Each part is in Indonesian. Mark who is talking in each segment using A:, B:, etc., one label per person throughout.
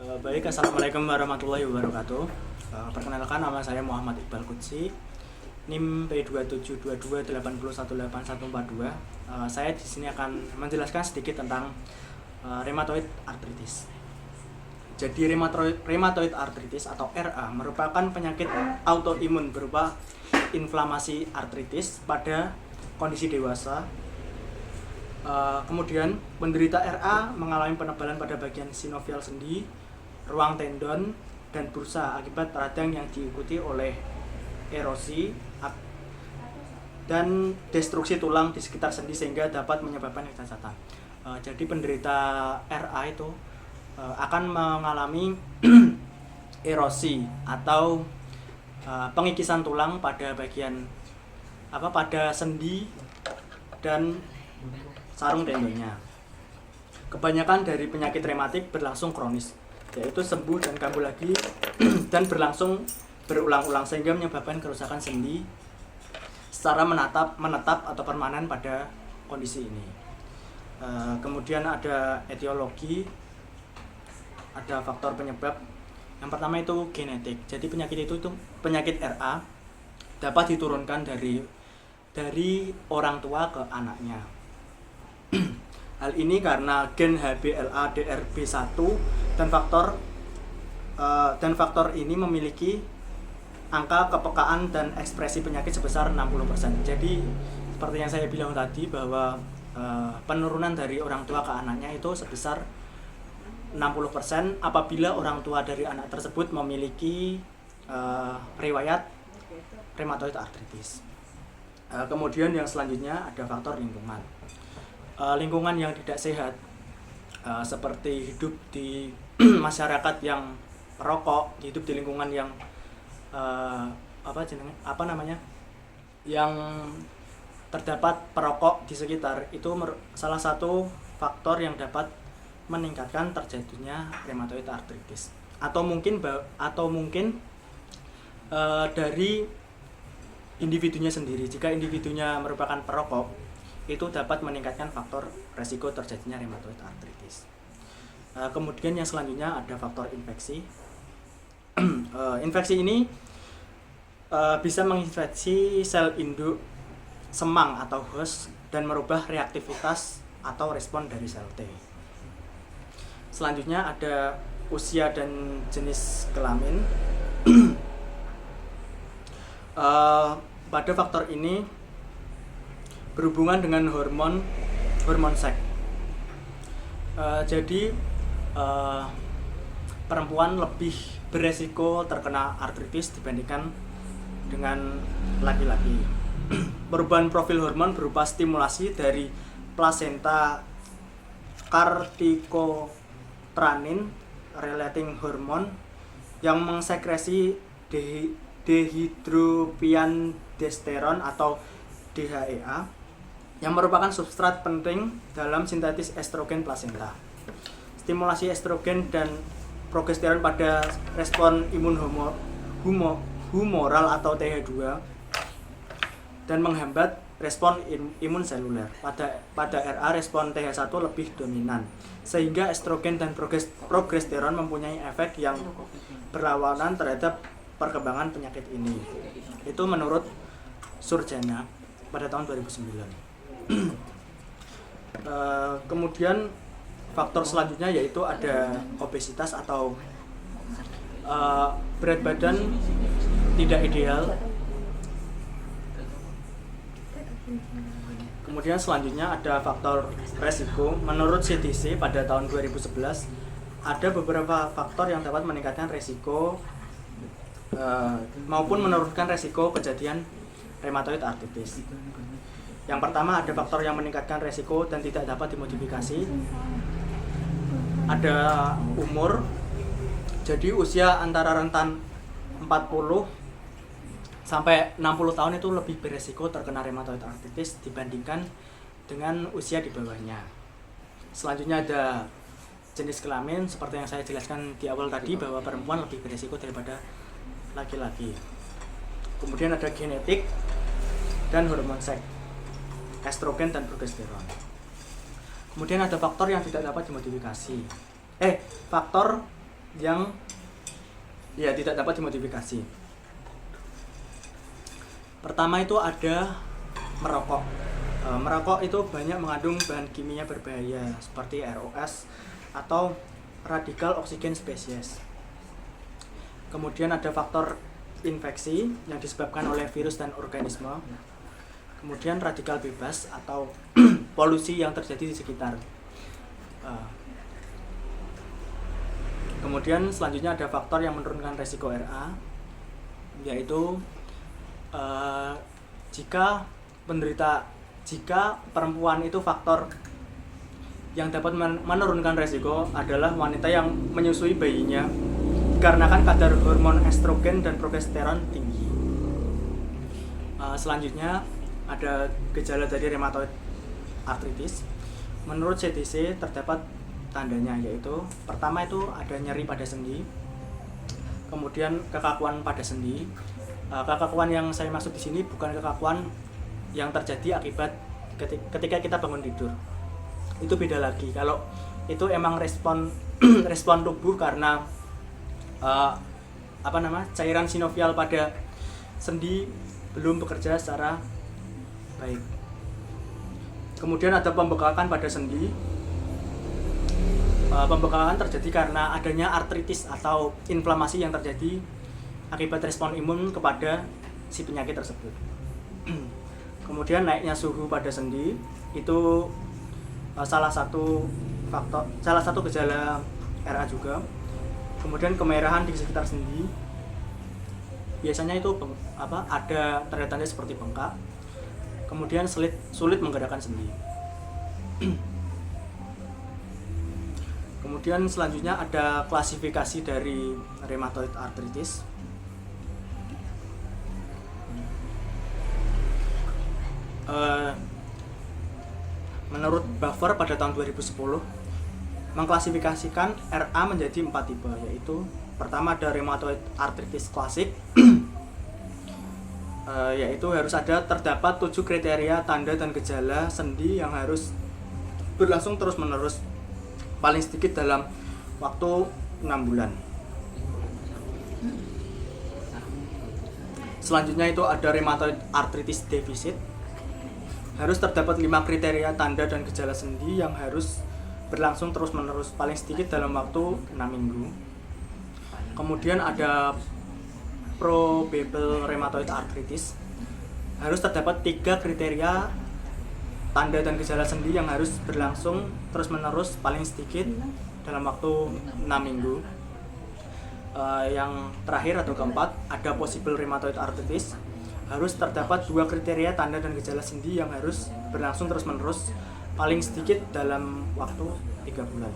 A: Baik, assalamualaikum warahmatullahi wabarakatuh. Perkenalkan, nama saya Muhammad Iqbal Qudsi, NIM P2722818142. Saya di sini akan menjelaskan sedikit tentang rheumatoid arthritis. Jadi rheumatoid arthritis atau RA merupakan penyakit autoimun berupa inflamasi artritis pada kondisi dewasa. Kemudian penderita RA mengalami penebalan pada bagian sinovial sendi, ruang tendon, dan bursa akibat radang yang diikuti oleh erosi dan destruksi tulang di sekitar sendi sehingga dapat menyebabkan kecacatan. Jadi penderita RA itu akan mengalami erosi atau pengikisan tulang pada bagian pada sendi dan sarung tendonnya. Kebanyakan dari penyakit rematik berlangsung kronis, yaitu sembuh dan kambuh lagi dan berlangsung berulang-ulang sehingga menyebabkan kerusakan sendi secara menetap atau permanen pada kondisi ini. Kemudian ada etiologi, ada faktor penyebab. Yang pertama itu genetik. Jadi penyakit penyakit RA dapat diturunkan dari orang tua ke anaknya. Hal ini karena gen HBLA-DRB1 dan faktor ini memiliki angka kepekaan dan ekspresi penyakit sebesar 60%. Jadi seperti yang saya bilang tadi bahwa penurunan dari orang tua ke anaknya itu sebesar 60% apabila orang tua dari anak tersebut memiliki riwayat rheumatoid arthritis. Kemudian yang selanjutnya ada faktor lingkungan. Lingkungan yang tidak sehat seperti hidup di masyarakat yang perokok, hidup di lingkungan yang yang terdapat perokok di sekitar itu salah satu faktor yang dapat meningkatkan terjadinya rheumatoid arthritis. Atau mungkin dari individunya sendiri. Jika individunya merupakan perokok, itu dapat meningkatkan faktor resiko terjadinya rheumatoid arthritis. Kemudian yang selanjutnya ada faktor infeksi. Infeksi ini bisa menginfeksi sel induk semang atau host dan merubah reaktivitas atau respon dari sel T. Selanjutnya ada usia dan jenis kelamin. Pada faktor ini berhubungan dengan hormon seks. Jadi perempuan lebih beresiko terkena artritis dibandingkan dengan laki-laki. Perubahan profil hormon berupa stimulasi dari plasenta kartikotranin relating hormone yang mengsekresi dehidropiandesteron atau DHEA yang merupakan substrat penting dalam sintesis estrogen plasenta. Stimulasi estrogen dan progesteron pada respon imun humoral atau TH2 dan menghambat respon imun seluler. Pada RA respon TH1 lebih dominan sehingga estrogen dan progesteron mempunyai efek yang berlawanan terhadap perkembangan penyakit ini. Itu menurut Surjana pada tahun 2009. Kemudian faktor selanjutnya yaitu ada obesitas atau berat badan tidak ideal. Kemudian selanjutnya ada faktor resiko. Menurut CDC pada tahun 2011 ada beberapa faktor yang dapat meningkatkan resiko maupun menurunkan resiko kejadian rheumatoid arthritis. Yang pertama ada faktor yang meningkatkan resiko dan tidak dapat dimodifikasi. Ada umur. Jadi usia antara rentan 40 sampai 60 tahun itu lebih beresiko terkena rheumatoid arthritis dibandingkan dengan usia di bawahnya. Selanjutnya ada jenis kelamin seperti yang saya jelaskan di awal tadi bahwa perempuan lebih beresiko daripada laki-laki. Kemudian ada genetik dan hormon seks, estrogen dan progesteron. Kemudian ada faktor yang tidak dapat dimodifikasi. Faktor yang ya tidak dapat dimodifikasi. Pertama itu ada merokok. Merokok itu banyak mengandung bahan kimia berbahaya seperti ROS atau radikal oksigen spesies. Kemudian ada faktor infeksi yang disebabkan oleh virus dan organisme. Kemudian radikal bebas atau polusi yang terjadi di sekitar. Kemudian selanjutnya ada faktor yang menurunkan resiko RA, yaitu jika perempuan itu faktor yang dapat menurunkan resiko adalah wanita yang menyusui bayinya dikarenakan kadar hormon estrogen dan progesteron tinggi. Selanjutnya ada gejala dari rheumatoid arthritis. Menurut CDC terdapat tandanya, yaitu pertama itu ada nyeri pada sendi, kemudian kekakuan pada sendi. Kekakuan yang saya maksud di sini bukan kekakuan yang terjadi akibat ketika kita bangun tidur. Itu beda lagi. Kalau itu emang respon respon tubuh karena cairan sinovial pada sendi belum bekerja secara baik. Kemudian ada pembekakan pada sendi. Pembekakan terjadi karena adanya artritis atau inflamasi yang terjadi akibat respon imun kepada si penyakit tersebut. Kemudian naiknya suhu pada sendi itu salah satu gejala RA juga. Kemudian kemerahan di sekitar sendi, biasanya itu ada tanda-tanda seperti bengkak. Kemudian sulit menggerakkan sendi. Kemudian selanjutnya ada klasifikasi dari rheumatoid arthritis. Menurut Buffer pada tahun 2010 mengklasifikasikan RA menjadi 4 tipe, yaitu pertama ada rheumatoid arthritis klasik, yaitu harus terdapat 7 kriteria tanda dan gejala sendi yang harus berlangsung terus-menerus paling sedikit dalam waktu 6 bulan. Selanjutnya itu ada rheumatoid arthritis deficit. Harus terdapat 5 kriteria tanda dan gejala sendi yang harus berlangsung terus-menerus paling sedikit dalam waktu 6 minggu. Kemudian ada probable rheumatoid arthritis. Harus terdapat 3 kriteria tanda dan gejala sendi yang harus berlangsung terus-menerus paling sedikit dalam waktu 6 minggu. Yang terakhir atau keempat ada possible rheumatoid arthritis. Harus terdapat 2 kriteria tanda dan gejala sendi yang harus berlangsung terus-menerus paling sedikit dalam waktu 3 bulan.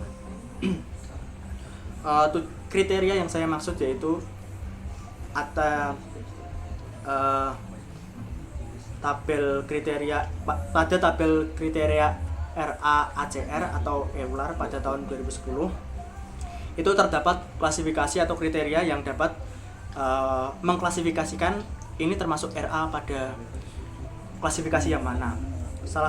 A: Kriteria yang saya maksud yaitu ada tabel kriteria RA-ACR atau EULAR pada tahun 2010. Itu terdapat klasifikasi atau kriteria yang dapat mengklasifikasikan ini termasuk RA pada klasifikasi yang mana. Salah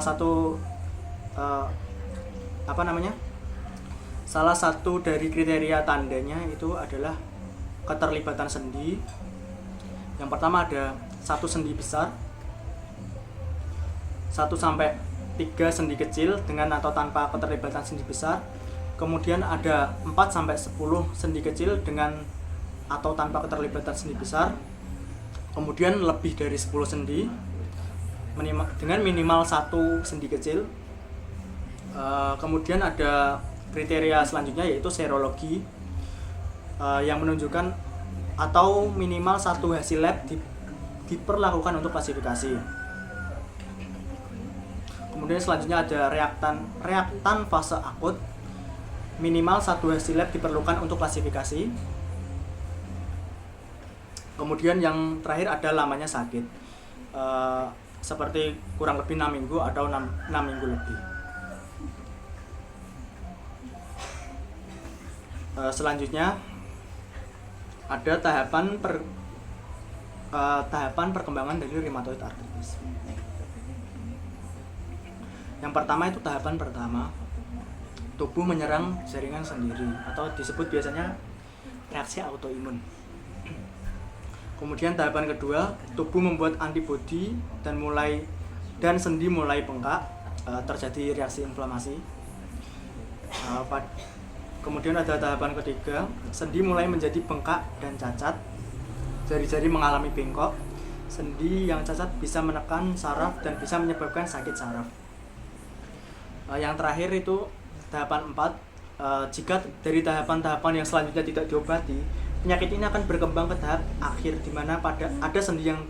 A: satu dari kriteria tandanya itu adalah keterlibatan sendi. Yang pertama ada 1 sendi besar, 1 sampai 3 sendi kecil dengan atau tanpa keterlibatan sendi besar. Kemudian ada 4 sampai 10 sendi kecil dengan atau tanpa keterlibatan sendi besar. Kemudian lebih dari 10 sendi dengan minimal 1 sendi kecil. Kemudian ada kriteria selanjutnya yaitu serologi yang menunjukkan atau minimal 1 hasil lab diperlakukan untuk klasifikasi. Kemudian selanjutnya ada reaktan fase akut, minimal 1 hasil lab diperlukan untuk klasifikasi. Kemudian yang terakhir ada lamanya sakit, seperti kurang lebih 6 minggu atau 6 minggu lebih. Selanjutnya ada tahapan perkembangan dari rheumatoid arthritis. Yang pertama itu tahapan pertama, tubuh menyerang jaringan sendiri atau disebut biasanya reaksi autoimun. Kemudian tahapan kedua, tubuh membuat antibodi dan sendi mulai bengkak, terjadi reaksi inflamasi. Kemudian ada tahapan ketiga, sendi mulai menjadi bengkak dan cacat, jari-jari mengalami bengkok. Sendi yang cacat bisa menekan saraf dan bisa menyebabkan sakit saraf. Yang terakhir itu tahapan 4, jika dari tahapan-tahapan yang selanjutnya tidak diobati, penyakit ini akan berkembang ke tahap akhir di mana ada sendi yang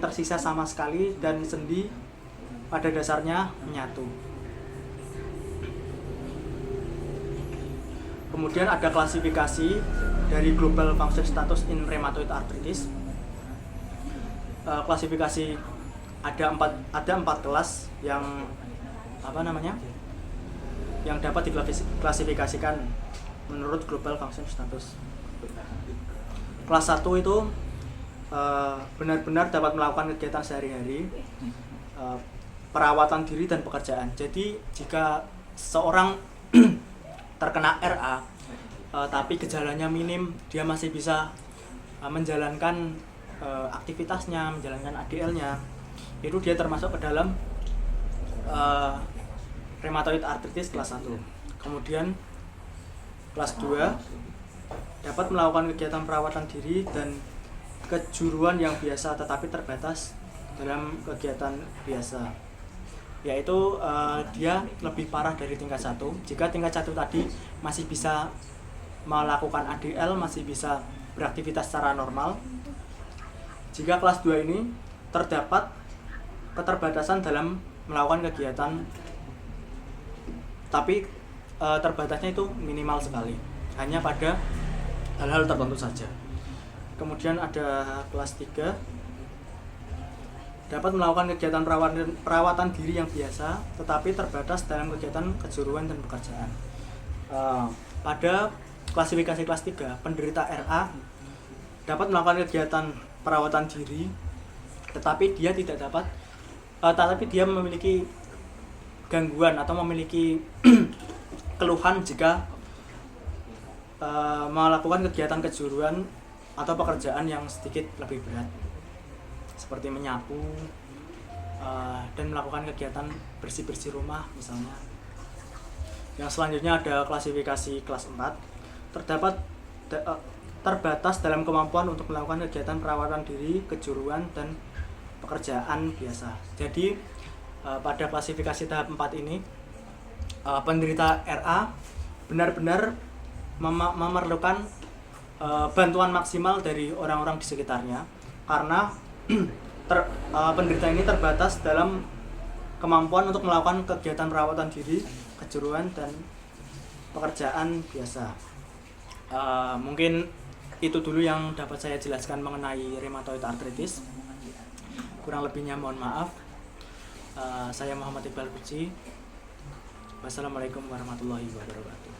A: tersisa sama sekali dan sendi pada dasarnya menyatu. Kemudian ada klasifikasi dari Global Function Status in Rheumatoid Arthritis. Klasifikasi ada empat kelas yang yang dapat diklasifikasikan menurut Global Function Status. Kelas 1 itu benar-benar dapat melakukan kegiatan sehari-hari, perawatan diri dan pekerjaan. Jadi jika seorang terkena RA tapi gejalanya minim, dia masih bisa menjalankan aktivitasnya, menjalankan ADL-nya, itu dia termasuk ke dalam rheumatoid arthritis kelas 1. Kemudian kelas 2 dapat melakukan kegiatan perawatan diri dan kejuruan yang biasa tetapi terbatas dalam kegiatan biasa, yaitu dia lebih parah dari tingkat 1. Jika tingkat 1 tadi masih bisa melakukan ADL, masih bisa beraktivitas secara normal, jika kelas 2 ini terdapat keterbatasan dalam melakukan kegiatan, tapi terbatasnya itu minimal sekali, hanya pada hal-hal tertentu saja. Kemudian ada kelas 3, dapat melakukan kegiatan perawatan diri yang biasa tetapi terbatas dalam kegiatan kejuruan dan pekerjaan. Pada klasifikasi kelas 3, penderita RA dapat melakukan kegiatan perawatan diri tetapi dia memiliki gangguan atau memiliki keluhan jika melakukan kegiatan kejuruan atau pekerjaan yang sedikit lebih berat, seperti menyapu dan melakukan kegiatan bersih-bersih rumah misalnya. Yang selanjutnya ada klasifikasi kelas 4, terbatas dalam kemampuan untuk melakukan kegiatan perawatan diri, kejuruan, dan pekerjaan biasa. Jadi pada klasifikasi tahap 4 ini, penderita RA benar-benar memerlukan bantuan maksimal dari orang-orang di sekitarnya, karena penderita ini terbatas dalam kemampuan untuk melakukan kegiatan perawatan diri, kejuruan, dan pekerjaan biasa. Mungkin itu dulu yang dapat saya jelaskan mengenai rheumatoid arthritis. Kurang lebihnya mohon maaf. Saya Muhammad Iqbal Puji. Wassalamualaikum warahmatullahi wabarakatuh.